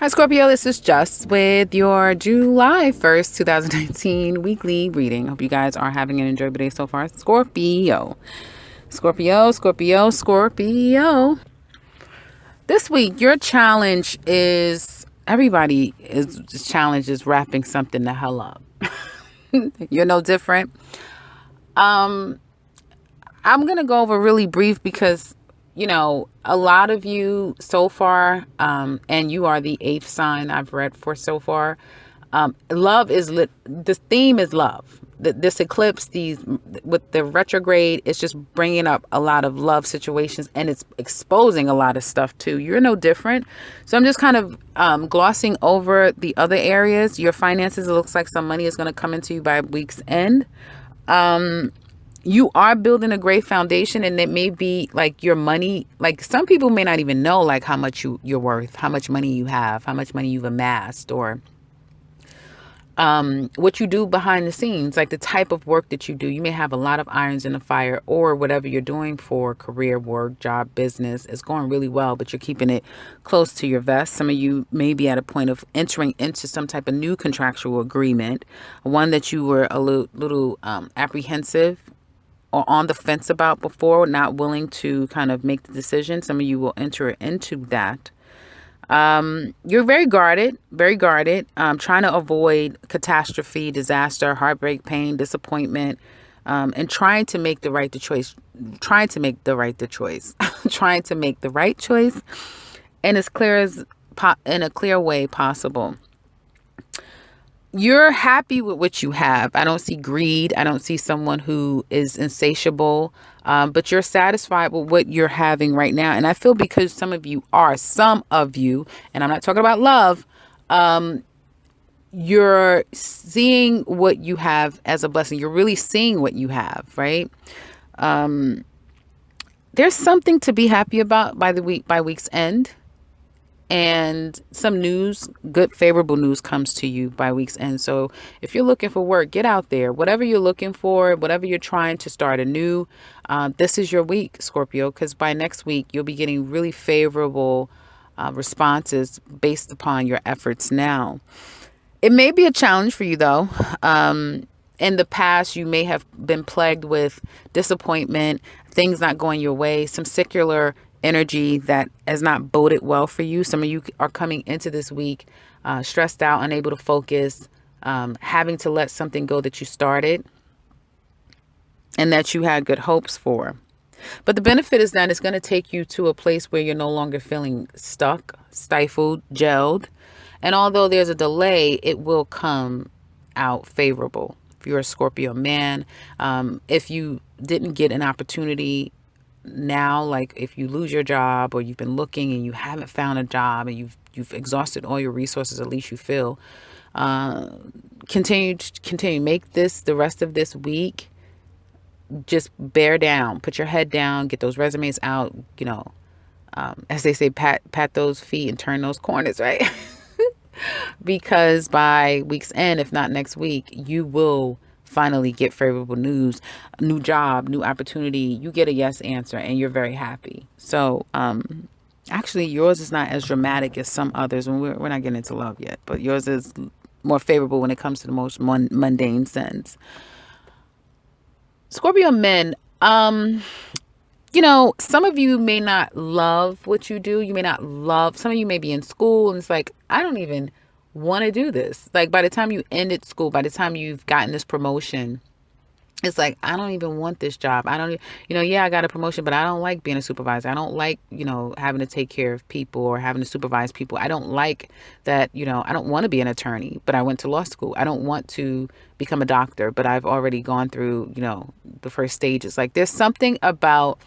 Hi, Scorpio. This is Just with your July 1st, 2019 weekly reading. Hope you guys are having an enjoyable day so far. Scorpio. Scorpio, Scorpio, Scorpio. This week, your challenge is everybody's challenge is wrapping something the hell up. You're no different. I'm going to go over really brief because a lot of you so far, and you are the 8th sign I've read for so far. Love is lit. The theme is love. This eclipse, with the retrograde, it's just bringing up a lot of love situations, and it's exposing a lot of stuff too. You're no different. So I'm just kind of glossing over the other areas. Your finances, it looks like some money is going to come into you by week's end. You are building a great foundation, and it may be like your money, like some people may not even know like how much you're worth, how much money you have, how much money you've amassed, or what you do behind the scenes, like the type of work that you do. You may have a lot of irons in the fire, or whatever you're doing for career, work, job, business is going really well, but you're keeping it close to your vest. Some of you may be at a point of entering into some type of new contractual agreement, one that you were a little apprehensive or on the fence about before, not willing to kind of make the decision. Some of you will enter into that. You're very guarded, trying to avoid catastrophe, disaster, heartbreak, pain, disappointment, and trying to make the right choice, trying to make the right choice and as clear as in a clear way possible. You're happy with what you have. I don't see greed. I don't see someone who is insatiable, but you're satisfied with what you're having right now. And I feel because some of you, and I'm not talking about love, you're seeing what you have as a blessing. You're really seeing what you have, right? There's something to be happy about by week's end. And some news, good, favorable news comes to you by week's end. So if you're looking for work, get out there. Whatever you're looking for, whatever you're trying to start anew, this is your week, Scorpio, because by next week, you'll be getting really favorable responses based upon your efforts now. It may be a challenge for you, though. In the past, you may have been plagued with disappointment, things not going your way, some secular energy that has not boded well for you. Some of you are coming into this week stressed out, unable to focus, having to let something go that you started and that you had good hopes for. But the benefit is that it's going to take you to a place where you're no longer feeling stuck, stifled, gelled. And although there's a delay, it will come out favorable. If you're a Scorpio man, if you didn't get an opportunity now, like if you lose your job or you've been looking and you haven't found a job and you've exhausted all your resources, at least you feel, continue make this the rest of this week. Just bear down, put your head down, get those resumes out, as they say, pat those feet and turn those corners, right? Because by week's end, if not next week, you will finally get favorable news, new job, new opportunity. You get a yes answer and you're very happy. So actually yours is not as dramatic as some others, and we're not getting into love yet, but yours is more favorable when it comes to the most mundane sense. Scorpio men, some of you may not love what you do. You may not love, some of you may be in school and it's like, I don't even want to do this. Like by the time you ended school, by the time you've gotten this promotion, it's like, I don't even want this job. I don't, I got a promotion, but I don't like being a supervisor. I don't like, having to take care of people or having to supervise people. I don't like that, I don't want to be an attorney, but I went to law school. I don't want to become a doctor, but I've already gone through, the first stages. Like there's something about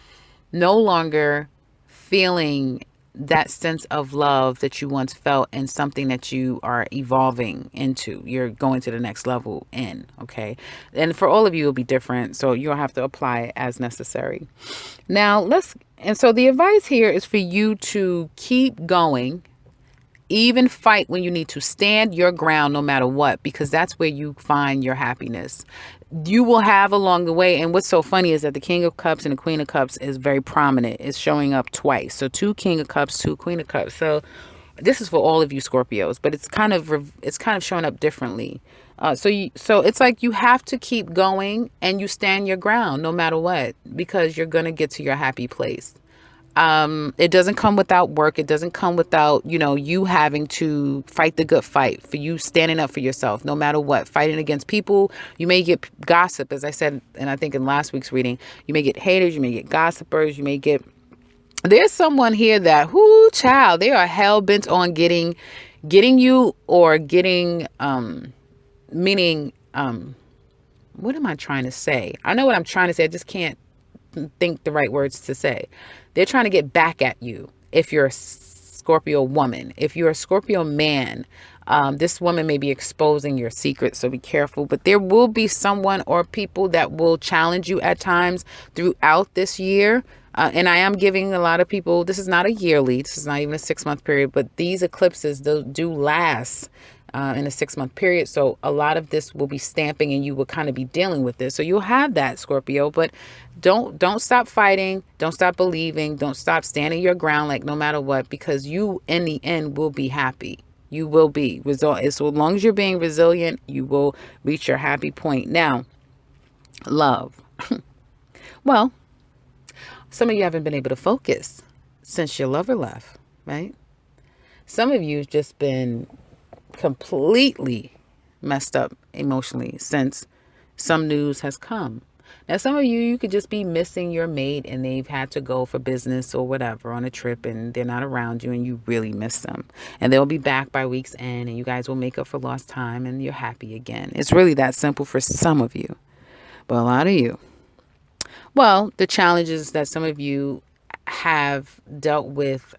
no longer feeling that sense of love that you once felt and something that you are evolving into. You're going to the next level in, okay? And for all of you, it'll be different. So you'll have to apply it as necessary. Now, so the advice here is for you to keep going, even fight when you need to, stand your ground no matter what, because that's where you find your happiness. You will have along the way. And what's so funny is that the King of Cups and the Queen of Cups is very prominent. It's showing up twice. So 2 King of Cups, 2 Queen of Cups. So This is for all of you Scorpios, but it's kind of showing up differently. So it's like you have to keep going and you stand your ground no matter what, because you're gonna get to your happy place. It doesn't come without work. It doesn't come without, you having to fight the good fight, for you standing up for yourself, no matter what, fighting against people. You may get gossip, as I said, and I think in last week's reading, you may get haters, you may get gossipers, you may get, there's someone here that, whoo, child, they are hell bent on getting you, or getting, meaning, what am I trying to say? I know what I'm trying to say. I just can't think the right words to say. They're trying to get back at you. If you're a Scorpio woman, if you're a Scorpio man, this woman may be exposing your secrets, so be careful. But there will be someone or people that will challenge you at times throughout this year. And I am giving a lot of people, this is not a yearly, this is not even a 6-month period, but these eclipses do last in a 6-month period. So a lot of this will be stamping, and you will kind of be dealing with this. So you'll have that, Scorpio, but don't stop fighting. Don't stop believing. Don't stop standing your ground, like no matter what, because you in the end will be happy. You will be resilient. So long as you're being resilient, you will reach your happy point. Now, love. Well, some of you haven't been able to focus since your lover left, right? Some of you have just been completely messed up emotionally since some news has come. Now, some of you could just be missing your mate, and they've had to go for business or whatever on a trip, and they're not around you, and you really miss them. And they'll be back by week's end, and you guys will make up for lost time, and you're happy again. It's really that simple for some of you. But a lot of you, well, the challenge is that some of you have dealt with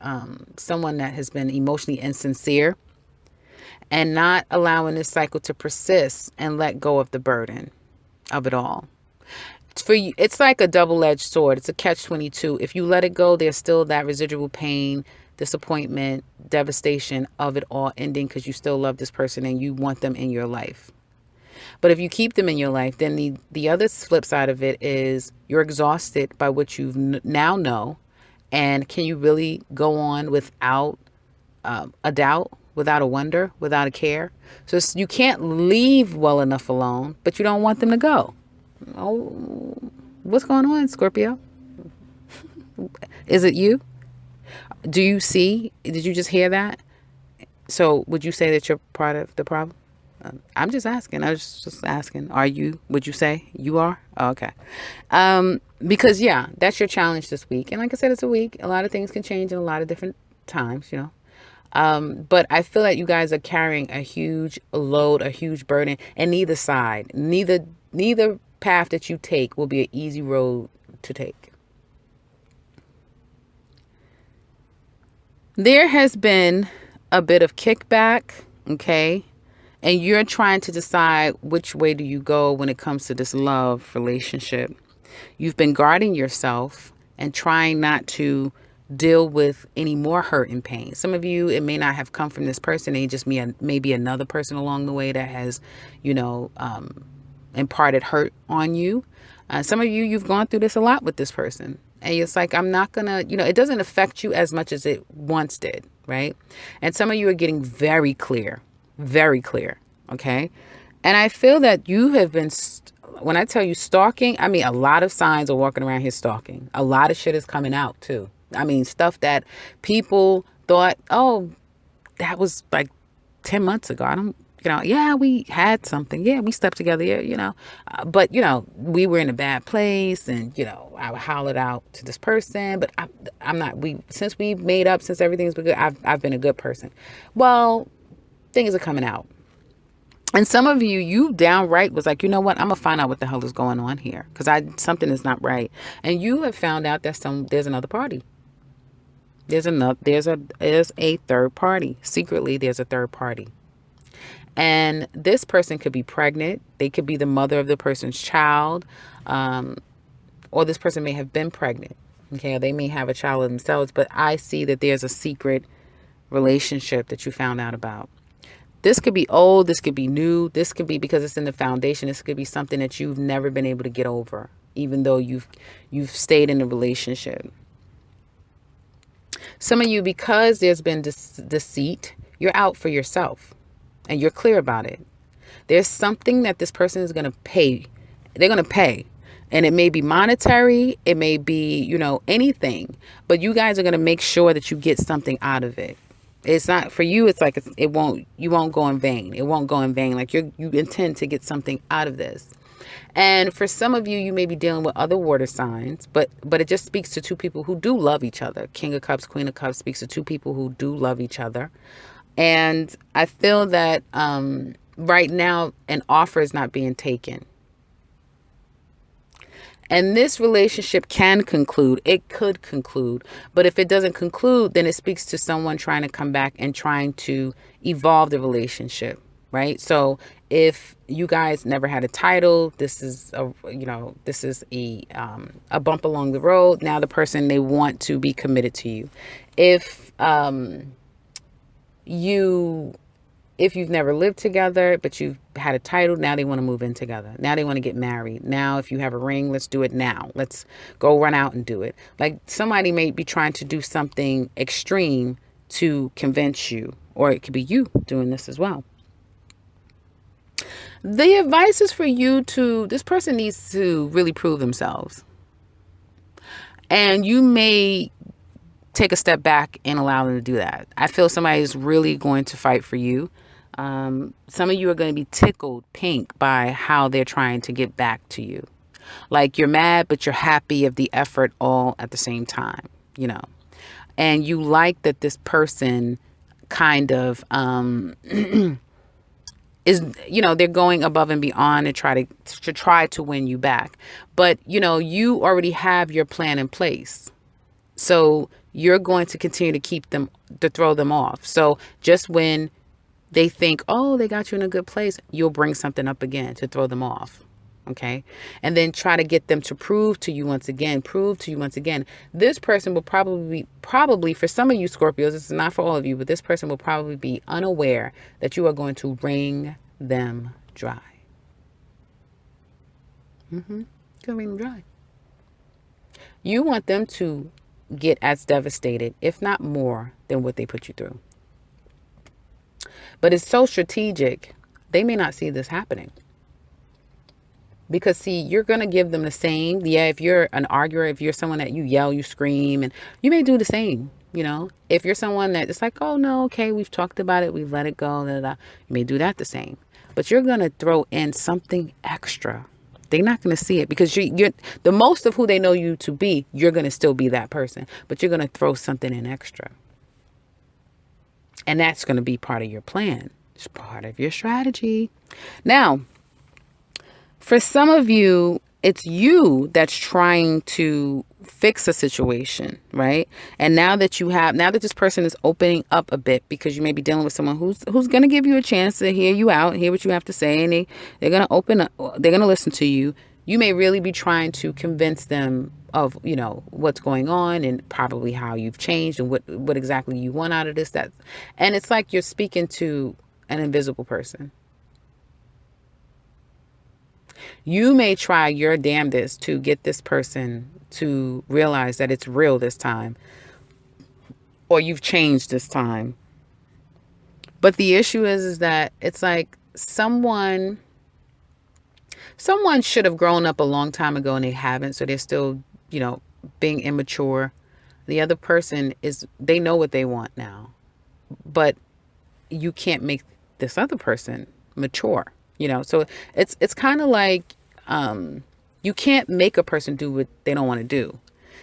someone that has been emotionally insincere, and not allowing this cycle to persist and let go of the burden of it all. For you, it's like a double-edged sword. It's a catch-22. If you let it go, there's still that residual pain, disappointment, devastation of it all ending, because you still love this person and you want them in your life. But if you keep them in your life, then the other flip side of it is you're exhausted by what you now know. And can you really go on without a doubt, without a wonder, without a care? So you can't leave well enough alone, but you don't want them to go. Oh, what's going on, Scorpio? Is it you? Do you see? Did you just hear that? So would you say that you're part of the problem? I'm just asking. I was just asking. Are you? Would you say you are? Oh, okay. Because yeah, that's your challenge this week. And like I said, it's a week. A lot of things can change in a lot of different times, But I feel like you guys are carrying a huge load, a huge burden, and neither side, neither path that you take will be an easy road to take. There has been a bit of kickback, okay? And you're trying to decide which way do you go when it comes to this love relationship. You've been guarding yourself and trying not to deal with any more hurt and pain. Some of you, it may not have come from this person. It just maybe another person along the way that has, imparted hurt on you. Some of you, you've gone through this a lot with this person. And it's like, I'm not going to, it doesn't affect you as much as it once did, right? And some of you are getting very clear. Okay. And I feel that you have been, when I tell you stalking, I mean, a lot of signs are walking around here stalking. A lot of shit is coming out too. I mean, stuff that people thought, oh, that was like 10 months ago. Yeah, we had something. Yeah, we slept together. Yeah, but, we were in a bad place, and, I hollered out to this person, but I'm not, since we've made up, since everything's been good, I've been a good person. Well, things are coming out. And some of you downright was like, you know what? I'm going to find out what the hell is going on here, because something is not right. And you have found out that there's another party. There's a third party. Secretly, there's a third party. And this person could be pregnant. They could be the mother of the person's child. Or this person may have been pregnant. Okay, or they may have a child themselves. But I see that there's a secret relationship that you found out about. This could be old. This could be new. This could be because it's in the foundation. This could be something that you've never been able to get over, even though you've stayed in a relationship. Some of you, because there's been deceit, you're out for yourself and you're clear about it. There's something that this person is going to pay. They're going to pay. And it may be monetary. It may be, anything. But you guys are going to make sure that you get something out of it. It's not for you. It's like you won't go in vain. It won't go in vain. Like you intend to get something out of this. And for some of you, you may be dealing with other water signs, but it just speaks to two people who do love each other. King of Cups, Queen of Cups speaks to two people who do love each other. And I feel that right now an offer is not being taken. And this relationship can conclude. It could conclude. But if it doesn't conclude, then it speaks to someone trying to come back and trying to evolve the relationship, right? So if you guys never had a title, this is a bump along the road. Now the person, they want to be committed to you. If you've never lived together, but you've had a title, now they want to move in together. Now they want to get married. Now, if you have a ring, let's do it now. Let's go run out and do it. Like somebody may be trying to do something extreme to convince you, or it could be you doing this as well. The advice is for you this person needs to really prove themselves. And you may take a step back and allow them to do that. I feel somebody is really going to fight for you. Some of you are going to be tickled pink by how they're trying to get back to you. Like you're mad, but you're happy of the effort all at the same time, And you like that this person kind of is, they're going above and beyond and try to win you back. But, you already have your plan in place. So you're going to continue to throw them off. So just when they think, oh, they got you in a good place, you'll bring something up again to throw them off. Okay. And then try to get them to prove to you once again. This person will probably for some of you Scorpios, this is not for all of you, but this person will probably be unaware that you are going to wring them dry. You're going to wring them dry. You want them to get as devastated, if not more, than what they put you through. But it's so strategic, they may not see this happening. Because, see, you're going to give them the same. Yeah, if you're an arguer, if you're someone that you yell, you scream, and you may do the same, If you're someone that it's like, oh, no, okay, we've talked about it, we've let it go, you may do that the same. But you're going to throw in something extra. They're not going to see it because you're the most of who they know you to be. You're going to still be that person, but you're going to throw something in extra. And that's going to be part of your plan. It's part of your strategy. Now, for some of you, it's you that's trying to fix a situation, right? And now that this person is opening up a bit, because you may be dealing with someone who's going to give you a chance to hear you out, hear what you have to say, and they're going to open up, they're going to listen to you. You may really be trying to convince them of, what's going on and probably how you've changed and what exactly you want out of this. And it's like you're speaking to an invisible person. You may try your damnedest to get this person to realize that it's real this time, or you've changed this time. But the issue is that it's like someone should have grown up a long time ago and they haven't. So they're still, being immature. The other person they know what they want now, but you can't make this other person mature. So it's kind of like you can't make a person do what they don't want to do.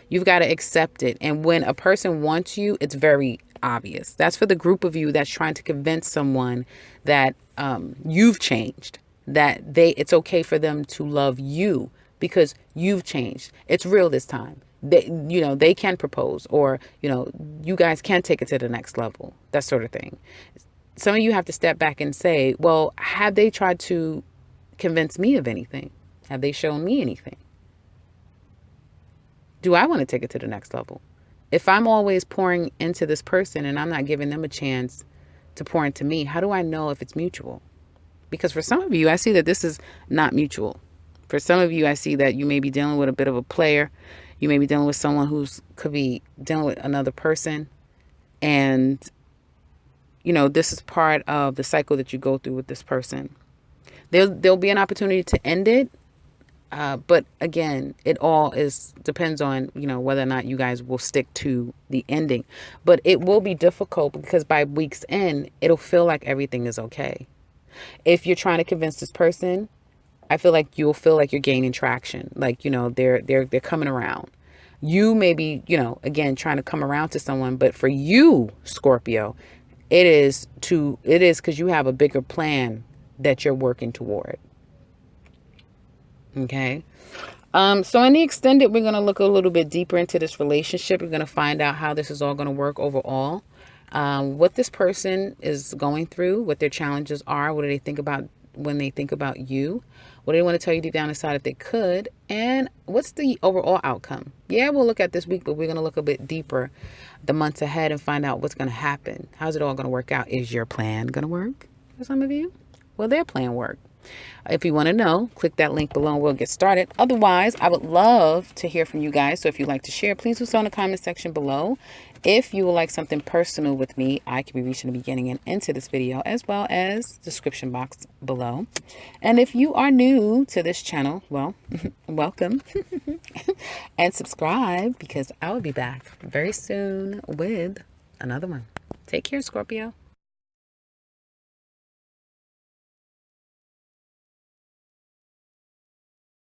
You've got to accept it. And when a person wants you, it's very obvious. That's for the group of you that's trying to convince someone that you've changed, that it's okay for them to love you because you've changed. It's real this time. They can propose, or, you guys can take it to the next level, that sort of thing. Some of you have to step back and say, well, have they tried to convince me of anything? Have they shown me anything? Do I want to take it to the next level? If I'm always pouring into this person and I'm not giving them a chance to pour into me, how do I know if it's mutual? Because for some of you, I see that this is not mutual. For some of you, I see that you may be dealing with a bit of a player. You may be dealing with someone could be dealing with another person. And, this is part of the cycle that you go through with this person. There'll be an opportunity to end it. But again, it all depends on, whether or not you guys will stick to the ending. But it will be difficult because by week's end, it'll feel like everything is okay. If you're trying to convince this person, I feel like you'll feel like you're gaining traction. Like, they're coming around. You may be, again, trying to come around to someone, but for you, Scorpio, it is because you have a bigger plan that you're working toward. Okay. So in the extended, we're going to look a little bit deeper into this relationship. We're going to find out how this is all going to work overall. What this person is going through, what their challenges are, what do they think about when they think about you, what do they want to tell you deep down inside if they could, and what's the overall outcome. Yeah, we'll look at this week, but we're going to look a bit deeper the months ahead and find out what's going to happen. How's it all going to work out? Is your plan going to work for some of you? Will their plan work? If you want to know, click that link below and we'll get started. Otherwise, I would love to hear from you guys. So if you'd like to share, please do so in the comment section below. If you would like something personal with me, I can be reached in the beginning and into this video, as well as description box below. And if you are new to this channel, well, welcome. And subscribe, because I will be back very soon with another one. Take care, Scorpio.